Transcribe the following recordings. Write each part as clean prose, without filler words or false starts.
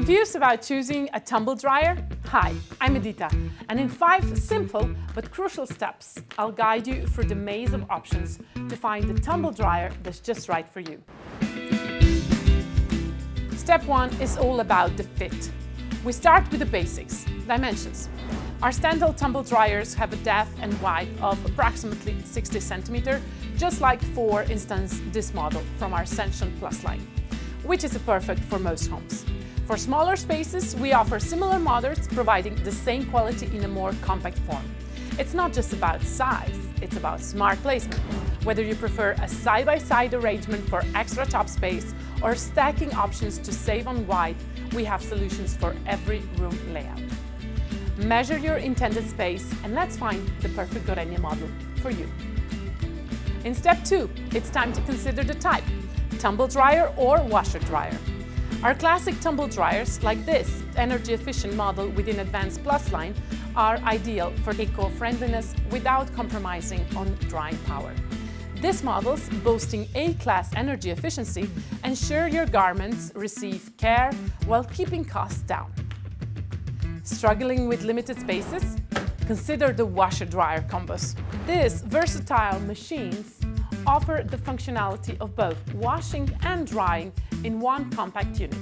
Confused about choosing a tumble dryer? Hi, I'm Edita, and in 5 simple but crucial steps, I'll guide you through the maze of options to find the tumble dryer that's just right for you. Step 1 is all about the fit. We start with the basics, dimensions. Our standard tumble dryers have a depth and height of approximately 60 cm, just like, for instance, this model from our Ascension Plus line, which is perfect for most homes. For smaller spaces, we offer similar models, providing the same quality in a more compact form. It's not just about size, it's about smart placement. Whether you prefer a side-by-side arrangement for extra top space or stacking options to save on height, we have solutions for every room layout. Measure your intended space and let's find the perfect Gorenje model for you. In step 2, it's time to consider the type, tumble dryer or washer dryer. Our classic tumble dryers, like this energy-efficient model within Advanced Plus line, are ideal for eco-friendliness without compromising on drying power. These models, boasting A-class energy efficiency, ensure your garments receive care while keeping costs down. Struggling with limited spaces? Consider the washer-dryer combos. These versatile machines offer the functionality of both washing and drying in one compact unit,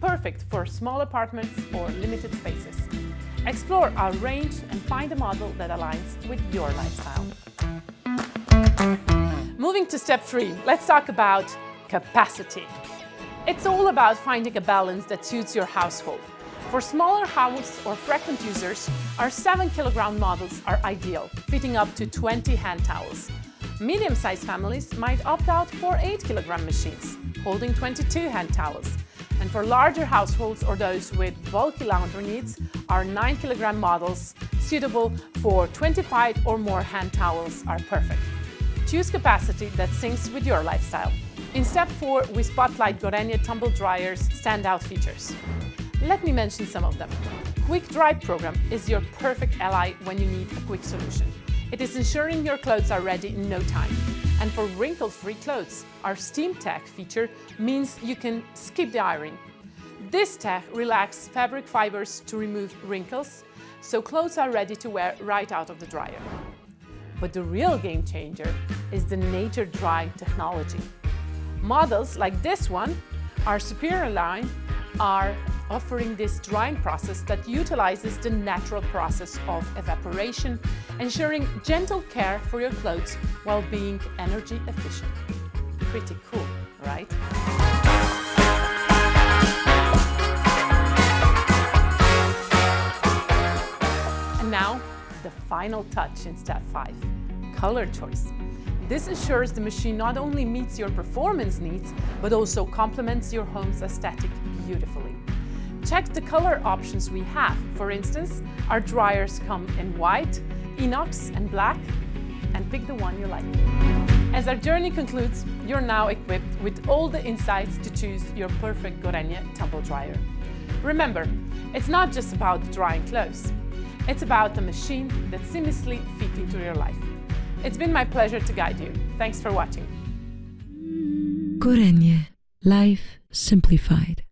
perfect for small apartments or limited spaces. Explore our range and find a model that aligns with your lifestyle. Moving to step 3, let's talk about capacity. It's all about finding a balance that suits your household. For smaller house or frequent users, our 7 kg models are ideal, fitting up to 20 hand towels. Medium-sized families might opt out for 8 kg machines, holding 22 hand towels. And for larger households or those with bulky laundry needs, our 9 kg models, suitable for 25 or more hand towels, are perfect. Choose capacity that syncs with your lifestyle. In step 4, we spotlight Gorenje tumble dryer's standout features. Let me mention some of them. Quick Dry program is your perfect ally when you need a quick solution. It is ensuring your clothes are ready in no time. And for wrinkle-free clothes, our Steam Tech feature means you can skip the ironing. This tech relaxes fabric fibers to remove wrinkles, so clothes are ready to wear right out of the dryer. But the real game changer is the Nature Dry technology. Models like this one, our superior line, are offering this drying process that utilizes the natural process of evaporation, ensuring gentle care for your clothes while being energy efficient. Pretty cool, right? And now, the final touch in step 5, color choice. This ensures the machine not only meets your performance needs, but also complements your home's aesthetic beautifully. Check the color options we have. For instance, our dryers come in white, inox and black, and pick the one you like. As our journey concludes, you're now equipped with all the insights to choose your perfect Gorenje tumble dryer. Remember, it's not just about drying clothes. It's about the machine that seamlessly fits into your life. It's been my pleasure to guide you. Thanks for watching. Gorenje, life simplified.